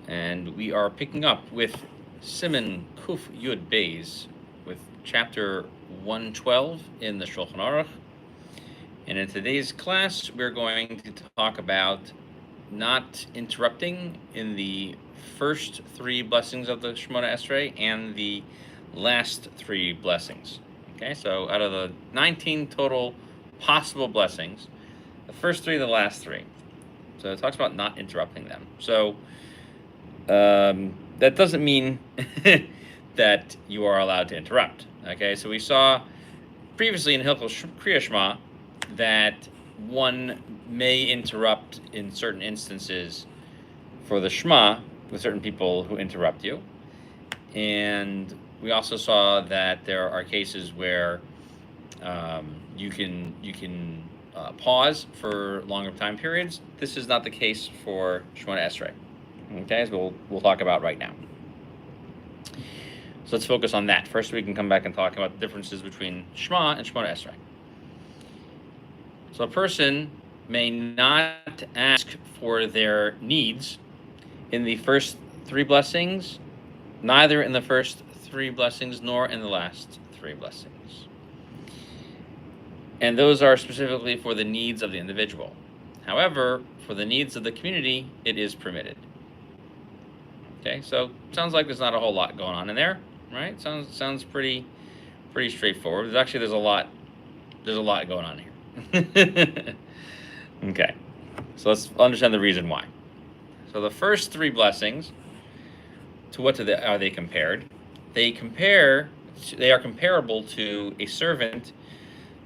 and we are picking up with Siman Kuf Yud Beis with chapter 112 in the Shulchan Aruch. And in today's class, we're going to talk about not interrupting in the first three blessings of the Shemona Esrei and the last three blessings. Okay, so out of the 19 total possible blessings, the first three, the last three. So it talks about not interrupting them. So that doesn't mean that you are allowed to interrupt. Okay, so we saw previously in Hilchos Kriya Shema that one may interrupt in certain instances for the Shema with certain people who interrupt you. And we also saw that there are cases where you can pause for longer time periods. This is not the case for Shemona Esrei. Okay, so we'll talk about right now. So let's focus on that. First, we can come back and talk about the differences between Shema and Shemona Esrei. So a person may not ask for their needs in the first three blessings, neither in the first three blessings nor in the last three blessings. And those are specifically for the needs of the individual. However, for the needs of the community, it is permitted. Okay, so sounds like there's not a whole lot going on in there, right? Sounds pretty straightforward. There's a lot going on here. Okay, so let's understand the reason why. So the first three blessings, to what are they compared? They are comparable to a servant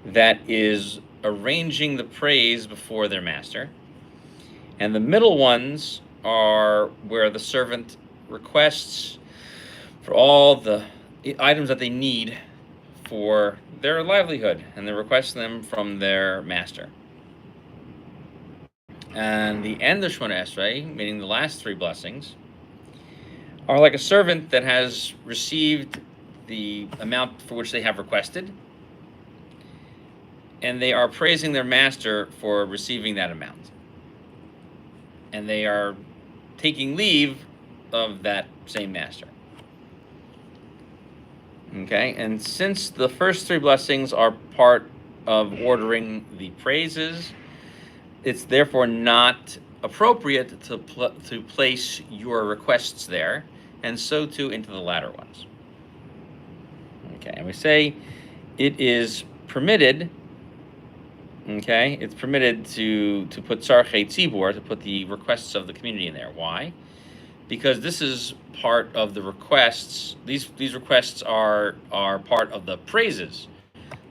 that is arranging the praise before their master, and the middle ones are where the servant requests for all the items that they need for their livelihood, and they request them from their master. And the end of Shemona Esrei, meaning the last three blessings, are like a servant that has received the amount for which they have requested, and they are praising their master for receiving that amount. And they are taking leave of that same master. Okay, and since the first three blessings are part of ordering the praises, it's therefore not appropriate to place your requests there, and so too into the latter ones. Okay, and we say it is permitted. Okay, it's permitted to put tzarchei tzibur, to put the requests of the community in there. Why? Because this is part of the requests. These requests are part of the praises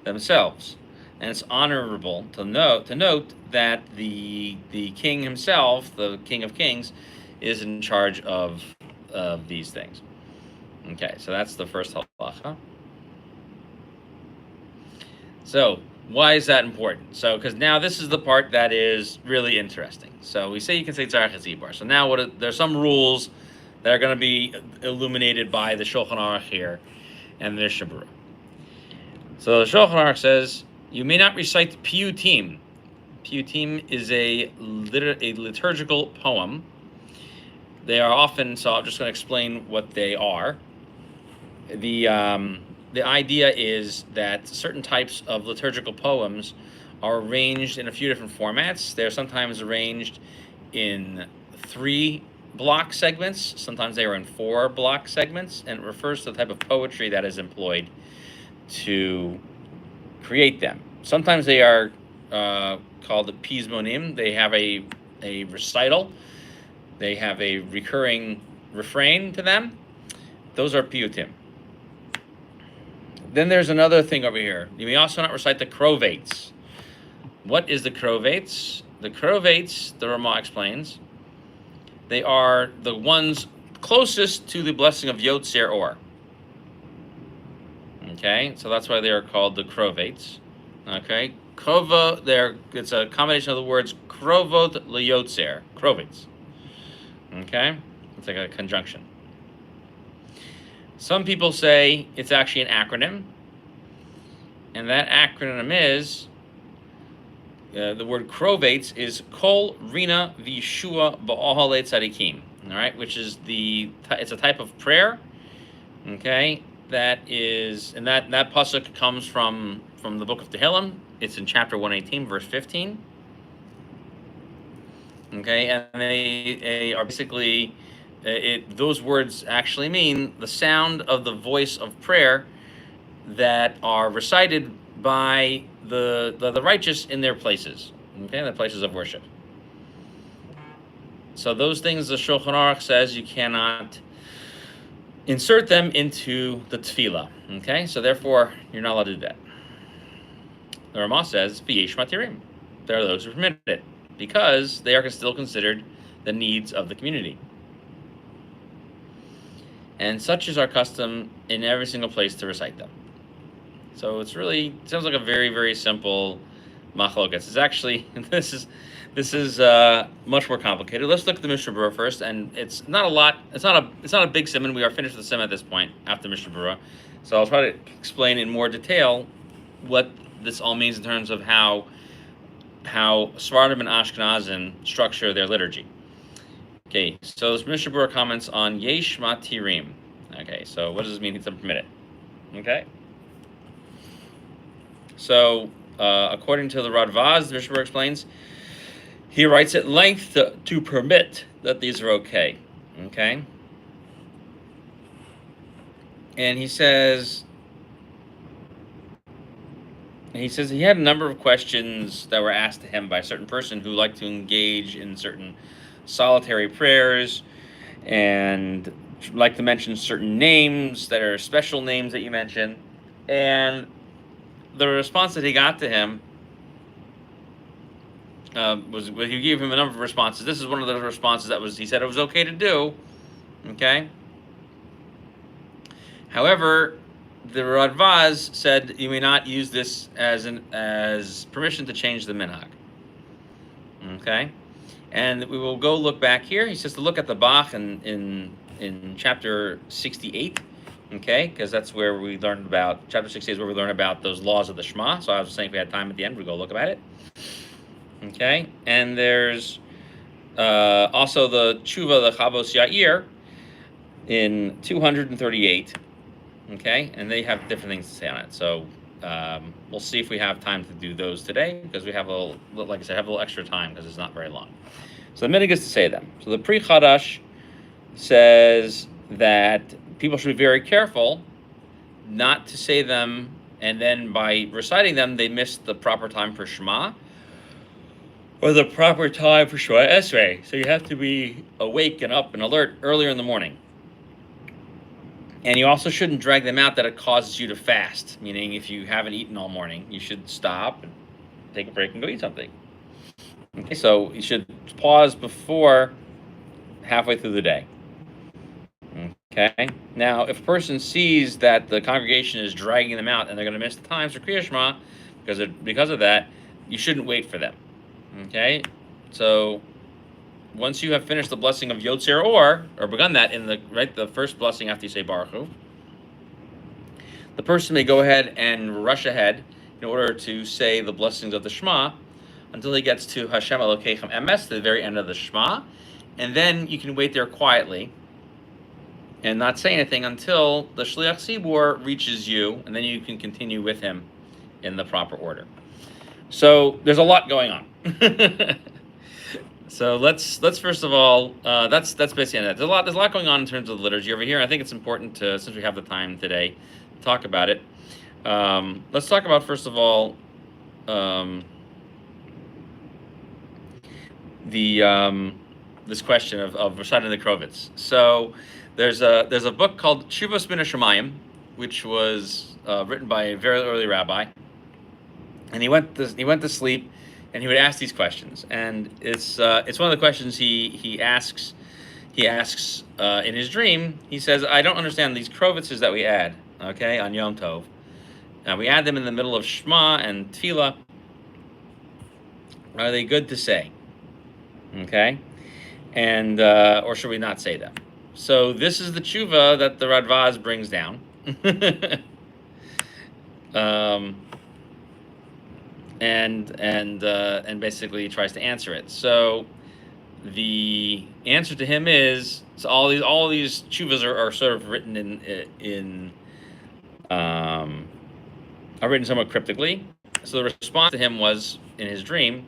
themselves, and it's honorable to note that the king himself, the King of Kings, is in charge of these things. Okay, so that's the first halacha. So why is that important? So, because now this is the part that is really interesting. So we say you can say tzarchei tzibur. So now there's some rules that are going to be illuminated by the Shulchan Aruch here and the Berurah. So the Shulchan Aruch says you may not recite piyutim. Piyutim is a liturgical poem. They are often, so I'm just going to explain what they are. The idea is that certain types of liturgical poems are arranged in a few different formats. They're sometimes arranged in 3 block segments. Sometimes they are in 4 block segments, and it refers to the type of poetry that is employed to create them. Sometimes they are called pizmonim. They have a recital. They have a recurring refrain to them. Those are piyutim. Then there's another thing over here. You may also not recite the krovates. What is the krovates? The krovates, the Ramah explains, they are the ones closest to the blessing of Yotzer Or. Okay, so that's why they are called the krovates. Okay, krova, it's a combination of the words krovot leyotzer, krovates. Okay, it's like a conjunction. Some people say it's actually an acronym, and that acronym is, the word krovates is Kol Rina V'Yeshua Ba'Ohale Tzadikim. all right, which is it's a type of prayer, okay, that is, and that pasuk comes from the book of Tehillim. It's in chapter 118, verse 15. Okay, and they are basically, those words actually mean the sound of the voice of prayer that are recited by the righteous in their places, okay, the places of worship. So those things the Shulchan Aruch says you cannot insert them into the Tefillah, okay? So therefore, you're not allowed to do that. The Ramah says, v'yesh matirim. There are those who permit it, because they are still considered the needs of the community. And such is our custom in every single place to recite them. So it sounds like a very, very simple machlokas. It's actually, this is much more complicated. Let's look at the Mishnah Berurah first, and it's not a lot. It's not a big Siman. We are finished with the Siman at this point after Mishnah Berurah. So I'll try to explain in more detail what this all means in terms of how Sephardim and Ashkenazim structure their liturgy. Okay, so this Mishnah Berurah comments on yesh matirim. Okay, so what does this mean? It's permitted. Okay. So according to the Radvaz, the Mishnah Berurah explains, he writes at length to permit that these are okay. Okay. And he says he had a number of questions that were asked to him by a certain person who liked to engage in certain solitary prayers and like to mention certain names that are special names that you mention. And the response that he got to him was, well, he gave him a number of responses. This is one of those responses that he said it was okay to do. Okay. However, the Radvaz said you may not use this as permission to change the minhag. Okay, and we will go look back here. He says to look at the Bach in chapter 68. Okay, because that's where we learned about, chapter 68 is where we learn about those laws of the Shema. So I was saying if we had time at the end, we'd go look about it. Okay, and there's also the Tshuva, the Chavos Yair, in 238. Okay, and they have different things to say on it. So we'll see if we have time to do those today, because we have like I said, have a little extra time because it's not very long. So the minhag is to say them. So the Pri Chadash says that people should be very careful not to say them, and then by reciting them, they miss the proper time for Shema or the proper time for Shema Esrei. So you have to be awake and up and alert earlier in the morning. And you also shouldn't drag them out that it causes you to fast, meaning if you haven't eaten all morning, you should stop and take a break and go eat something. Okay, so you should pause before halfway through the day. Okay, now if a person sees that the congregation is dragging them out and they're going to miss the times for Kriya Shema because of that, you shouldn't wait for them. Okay, so once you have finished the blessing of Yotzer or begun that in the first blessing after you say Baruch Hu, the person may go ahead and rush ahead in order to say the blessings of the Shema until he gets to Hashem Elokeichem Emes, the very end of the Shema, and then you can wait there quietly and not say anything until the Shliach Tzibur reaches you, and then you can continue with him in the proper order. So there's a lot going on. So let's first of all, that's basically that. There's a lot going on in terms of the liturgy over here. I think it's important to, since we have the time today, talk about it. Let's talk about first of all this question of reciting the Krovitz. So there's a book called Tshuvos Min HaShamayim, which was written by a very early rabbi, and he went to sleep. And he would ask these questions, and it's one of the questions he asks. He asks in his dream. He says, "I don't understand these krovitzes that we add, okay, on Yom Tov. We add them in the middle of Shema and Tefillah. Are they good to say? Okay, and or should we not say them?" So this is the tshuva that the Radvaz brings down. And basically tries to answer it. So the answer to him is, so all these tshuvas are sort of written are written somewhat cryptically. So the response to him was, in his dream,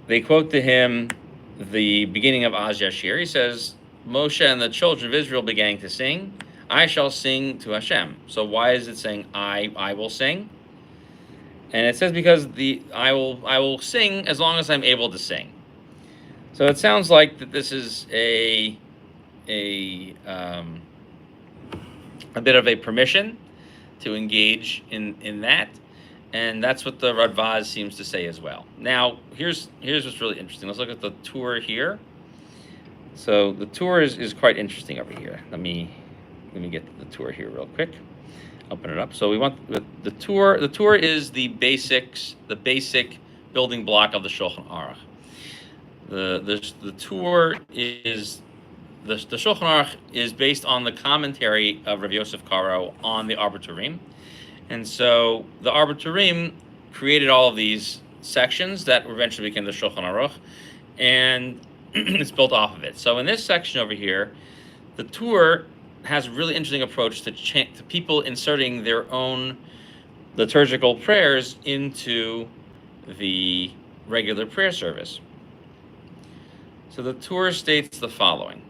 they quote to him the beginning of Az Yashir. He says, Moshe and the children of Israel began to sing, I shall sing to Hashem. So why is it saying I will sing? And it says because I will sing as long as I'm able to sing. So it sounds like that this is a bit of a permission to engage in that, and that's what the Radvaz seems to say as well. Now, here's what's really interesting. Let's look at the tour here. So the tour is quite interesting over here. Let me get the tour here real quick. Open it up. So we want the tour. The tour is the basic building block of the Shulchan Aruch. The tour is the Shulchan Aruch is based on the commentary of Rav Yosef Karo on the Arbiturim, and so the Arbiturim created all of these sections that eventually became the Shulchan Aruch, and it's built off of it. So in this section over here, the tour has a really interesting approach to people inserting their own liturgical prayers into the regular prayer service. So the tour states the following.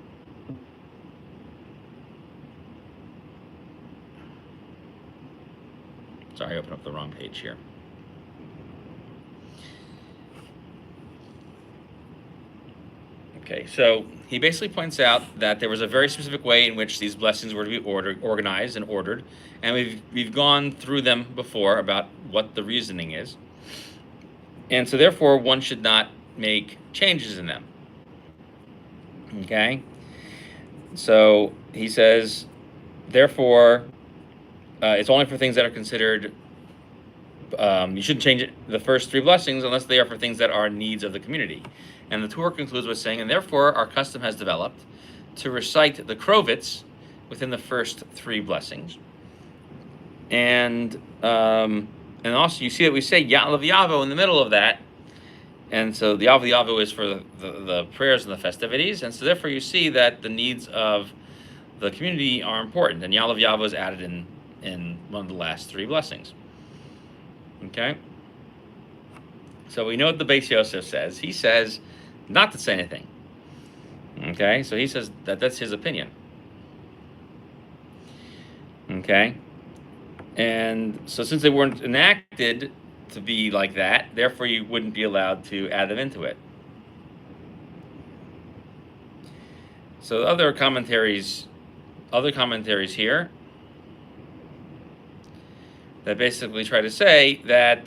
Sorry, I opened up the wrong page here. Okay, so he basically points out that there was a very specific way in which these blessings were to be organized and ordered, and we've gone through them before about what the reasoning is, and so therefore one should not make changes in them. Okay, so he says, therefore, it's only for things that are considered. You shouldn't change the first three blessings unless they are for things that are needs of the community. And the Torah concludes by saying, and therefore our custom has developed to recite the krovitz within the first three blessings. And also you see that we say Ya'alav Yavo in the middle of that. And so the Ya'alav Yavo is for the prayers and the festivities. And so therefore you see that the needs of the community are important. And Ya'alav Yavo is added in one of the last three blessings. Okay? So we know what the Beis Yosef says. He says not to say anything. Okay? So he says that that's his opinion. Okay? And so since they weren't enacted to be like that, therefore you wouldn't be allowed to add them into it. So other commentaries here that basically try to say that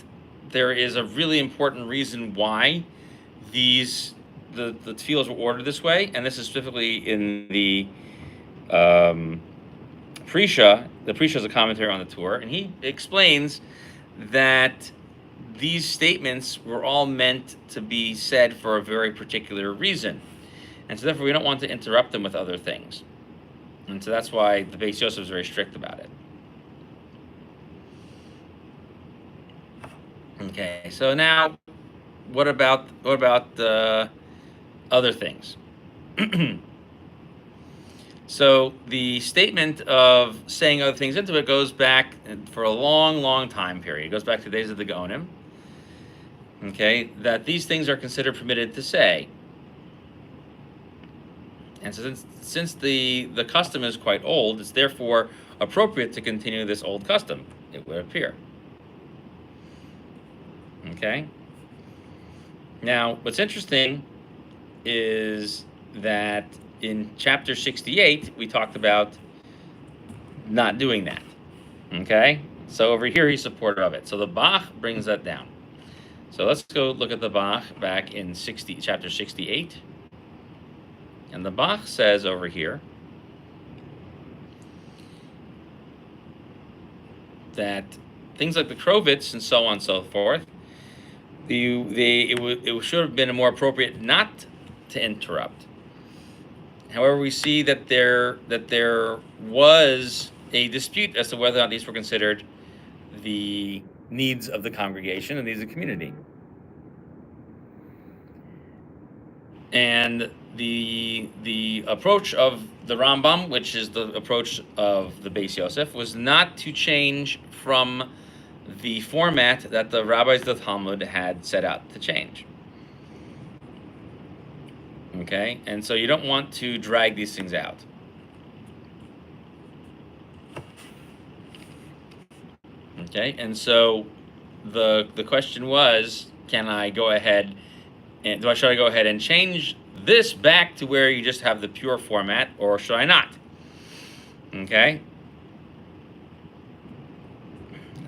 there is a really important reason why the tefillos were ordered this way, and this is specifically in the Prisha. The Prisha is a commentary on the Torah, and he explains that these statements were all meant to be said for a very particular reason, and so therefore we don't want to interrupt them with other things, and so that's why the Beis Yosef is very strict about it. Okay, so now, what about the other things? So the statement of saying other things into it goes back for a long, long time period. It goes back to the days of the Gaonim. Okay, that these things are considered permitted to say. And so since the custom is quite old, it's therefore appropriate to continue this old custom, it would appear. Okay. Now, what's interesting is that in chapter 68, we talked about not doing that. Okay. So over here, he's supportive of it. So the Bach brings that down. So let's go look at the Bach back in chapter 68. And the Bach says over here that things like the krovitz and so on and so forth, it should have been more appropriate not to interrupt. However, we see that there was a dispute as to whether or not these were considered the needs of the congregation and needs of the community. And the approach of the Rambam, which is the approach of the Beis Yosef, was not to change from the format that the rabbis of the Talmud had set out to change. Okay, and so you don't want to drag these things out. Okay, and so the question was, should I go ahead and change this back to where you just have the pure format, or should I not? Okay.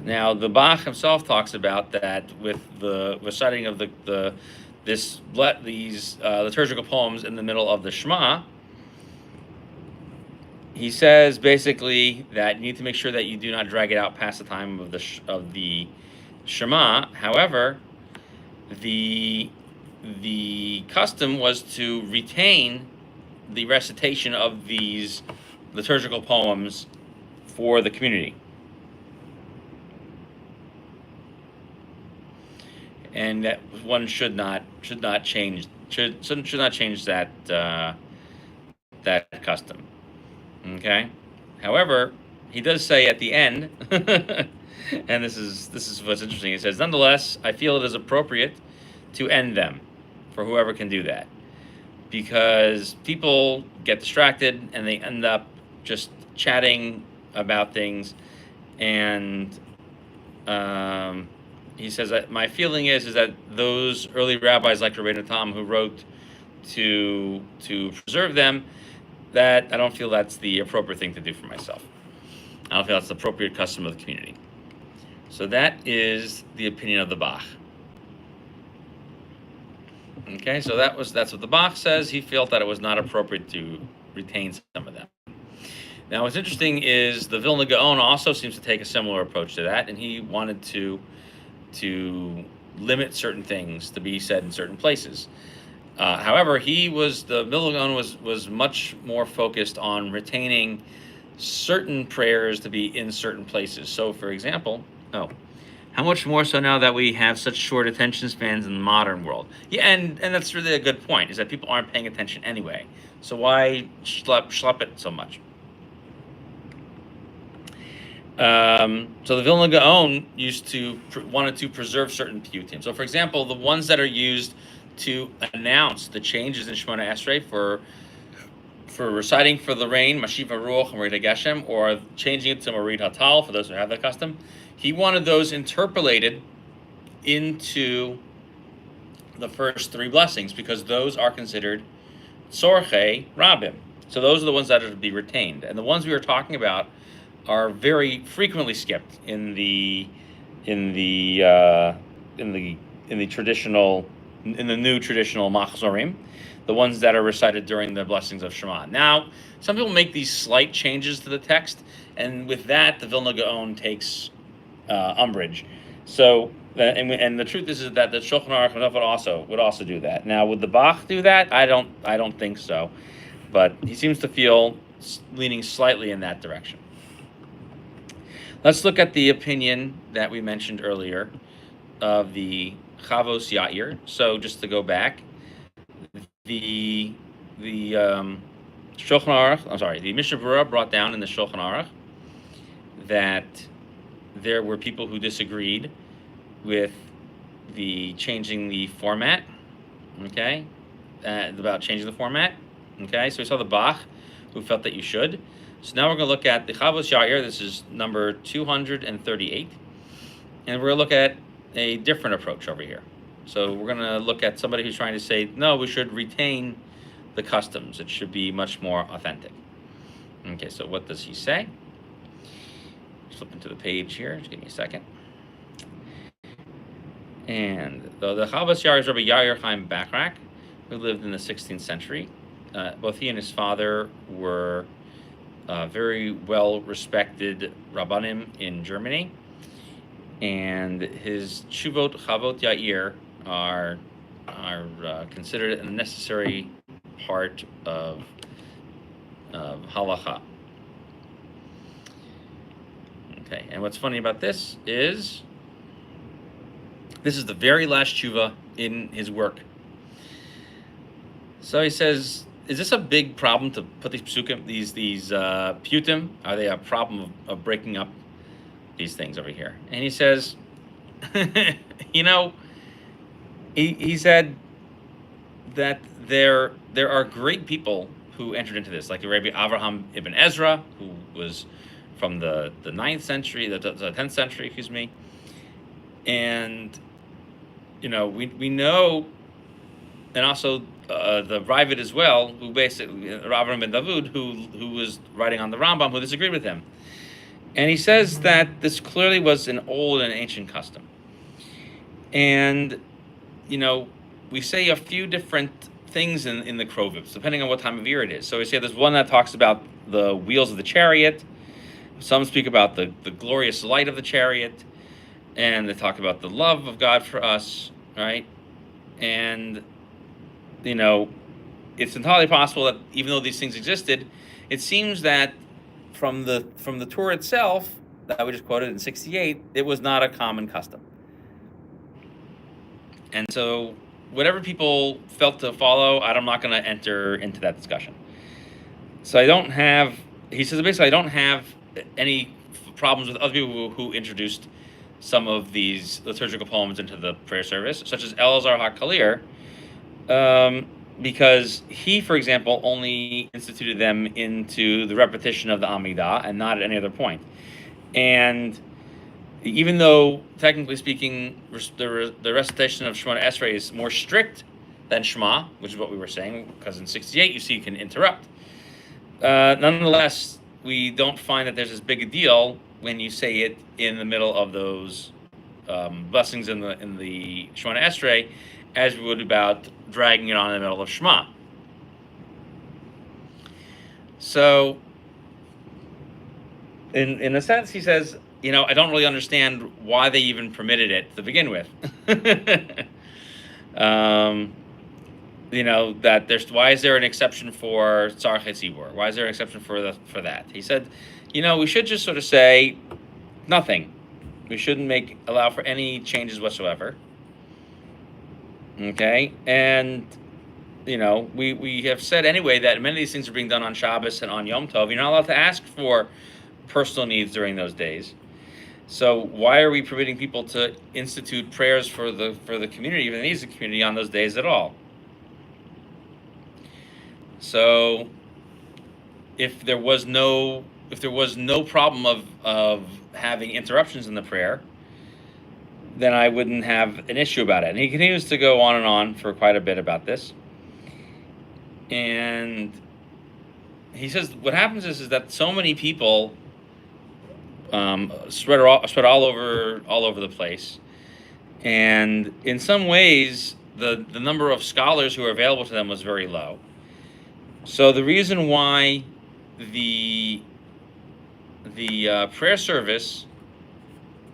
Now the Bach himself talks about that with the reciting of these liturgical poems in the middle of the Shema. He says basically that you need to make sure that you do not drag it out past the time of the Shema. However, the custom was to retain the recitation of these liturgical poems for the community, and that one should not change that custom. Okay. However, he does say at the end, and this is what's interesting. He says, nonetheless, I feel it is appropriate to end them for whoever can do that, because people get distracted and they end up just chatting about things. And he says that my feeling is that those early rabbis like Rabbeinu Tam, who wrote to preserve them, that I don't feel that's the appropriate thing to do for myself. I don't feel that's the appropriate custom of the community. So that is the opinion of the Bach. Okay, so that's what the Bach says. He felt that it was not appropriate to retain some of them. Now, what's interesting is the Vilna Gaon also seems to take a similar approach to that, and he wanted to limit certain things to be said in certain places. However, the Vilna Gaon was much more focused on retaining certain prayers to be in certain places. So, for example, how much more so now that we have such short attention spans in the modern world? Yeah, and that's really a good point, is that people aren't paying attention anyway. So why schlep it so much? So the Vilna Gaon wanted to preserve certain piyutim. So, for example, the ones that are used to announce the changes in Shemona Esrei for reciting for the rain, Mashiva Ruach and Morid Geshem, or changing it to Morid Hatal for those who have that custom. He wanted those interpolated into the first three blessings, because those are considered Tzorchei Rabim. So those are the ones that are to be retained, and the ones we were talking about are very frequently skipped in the new traditional machzorim, the ones that are recited during the blessings of Shema. Now, some people make these slight changes to the text, and with that, the Vilna Gaon takes umbrage. So, and the truth is that the Shulchan Aruch would also do that. Now, would the Bach do that? I don't think so, but he seems to feel leaning slightly in that direction. Let's look at the opinion that we mentioned earlier of the Chavos Yair. So just to go back, the Shulchan Aruch, the Mishnah Berurah brought down in the Shulchan Aruch that there were people who disagreed with the changing the format. Okay, about changing the format. Okay, so we saw the Bach, who felt that you should. So now we're going to look at the Chavos Yair. This is number 238. And we're going to look at a different approach over here. So we're going to look at somebody who's trying to say, no, we should retain the customs. It should be much more authentic. Okay, so what does he say? Flip into the page here. Just give me a second. And the Chavos Yair is Rabbi Yair Chaim Bachrak, who lived in the 16th century. Both he and his father were very well-respected Rabbanim in Germany, and his Tshuvot Chavot Yair are considered a necessary part of halacha. Okay, and what's funny about this is the very last tshuva in his work. So he says, is this a big problem to put these psukim, these piyutim? Are they a problem of breaking up these things over here? And he says, you know, he said that there are great people who entered into this, like Rabbi Avraham ibn Ezra, who was from the 9th century, the 10th century, excuse me. And, you know, we know, and also the Ravid as well, who basically, Avraham ben David, who was writing on the Rambam, who disagreed with him. And he says that this clearly was an old and ancient custom. And, you know, we say a few different things in the Krovim, depending on what time of year it is. So we say there's one that talks about the wheels of the chariot. Some speak about the glorious light of the chariot. And they talk about the love of God for us, right? And, you know, it's entirely possible that even though these things existed, it seems that from the Torah itself, that we just quoted in 68, it was not a common custom. And so whatever people felt to follow, I'm not going to enter into that discussion. So he says basically, I don't have any problems with other people who introduced some of these liturgical poems into the prayer service, such as Elazar HaKalir, because he, for example, only instituted them into the repetition of the Amidah and not at any other point. And even though, technically speaking, the recitation of Shemona Esrei is more strict than Shema, which is what we were saying, because in 68 you see you can interrupt. Nonetheless, we don't find that there's as big a deal when you say it in the middle of those blessings in the Shemona Esrei, as we would about dragging it on in the middle of Shema. So, in a sense, he says, you know, I don't really understand why they even permitted it to begin with. You know, that why is there an exception for Tzarchei Tzibur? Why is there an exception for that? He said, you know, we should just sort of say nothing. We shouldn't allow for any changes whatsoever. Okay, and you know, we have said anyway that many of these things are being done on Shabbos and on Yom Tov. You're not allowed to ask for personal needs during those days. So why are we permitting people to institute prayers for the community, even the needs of the community, on those days at all? So if there was no problem of having interruptions in the prayer, then I wouldn't have an issue about it. And he continues to go on and on for quite a bit about this. And he says what happens is that so many people spread all over the place, and in some ways the number of scholars who are available to them was very low. So the reason why the prayer service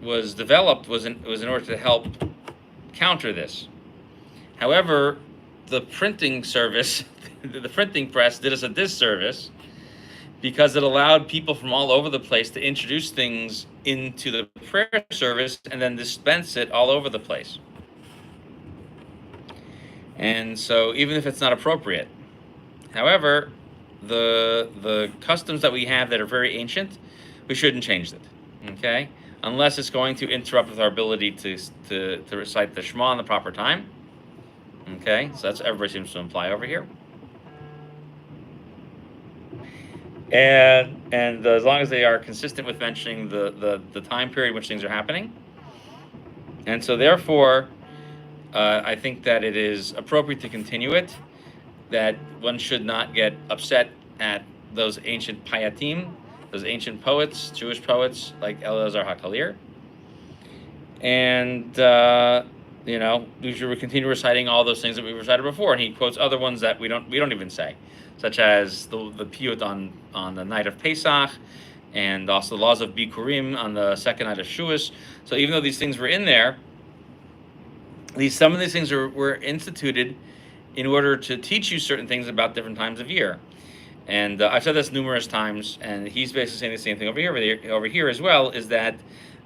was developed was in order to help counter this. However, the printing service, the printing press, did us a disservice because it allowed people from all over the place to introduce things into the prayer service and then dispense it all over the place. And so even if it's not appropriate, however, the customs that we have that are very ancient, we shouldn't change it, okay? Unless it's going to interrupt with our ability to recite the Shema in the proper time, okay? So that's what everybody seems to imply over here. And as long as they are consistent with mentioning the time period in which things are happening. And so therefore, I think that it is appropriate to continue it, that one should not get upset at those ancient piyutim, those ancient poets, Jewish poets like Elazar HaKalir. And, you know, we should continue reciting all those things that we recited before. And he quotes other ones that we don't even say, such as the piyut on the night of Pesach, and also the laws of Bikurim on the second night of Shavuos. So even though these things were in there, some of these things were instituted in order to teach you certain things about different times of year. And I've said this numerous times, and he's basically saying the same thing over here as well, is that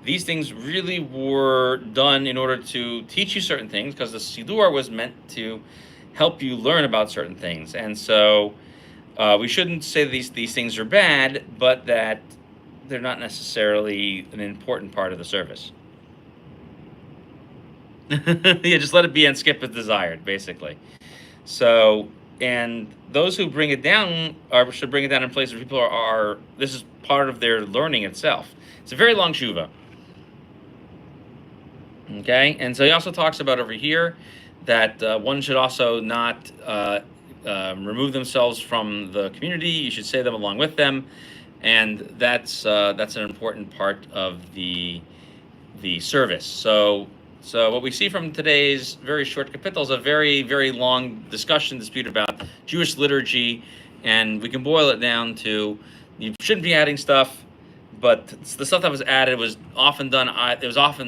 these things really were done in order to teach you certain things, because the Siddur was meant to help you learn about certain things. And so we shouldn't say these things are bad, but that they're not necessarily an important part of the service. Yeah, just let it be and skip as desired, basically. So, and those who bring it down should bring it down in places where people are this is part of their learning itself. It's a very long shuva. Okay, and so he also talks about over here that one should also not remove themselves from the community. You should say them along with them, and that's an important part of the service. So what we see from today's very short kapitel is a very, very long dispute about Jewish liturgy, and we can boil it down to you shouldn't be adding stuff, but the stuff that was added was often done.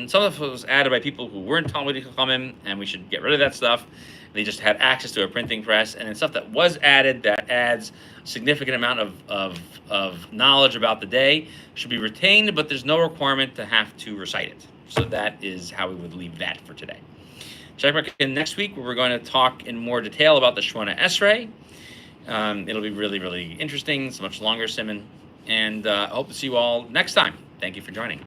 Some of it was added by people who weren't Talmudic Chachamim, and we should get rid of that stuff. They just had access to a printing press, and then stuff that was added that adds a significant amount of knowledge about the day should be retained, but there's no requirement to have to recite it. So that is how we would leave that for today. Check back in next week where we're going to talk in more detail about the shmoheu esrei. It'll be really, really interesting. It's a much longer Siman. And I hope to see you all next time. Thank you for joining.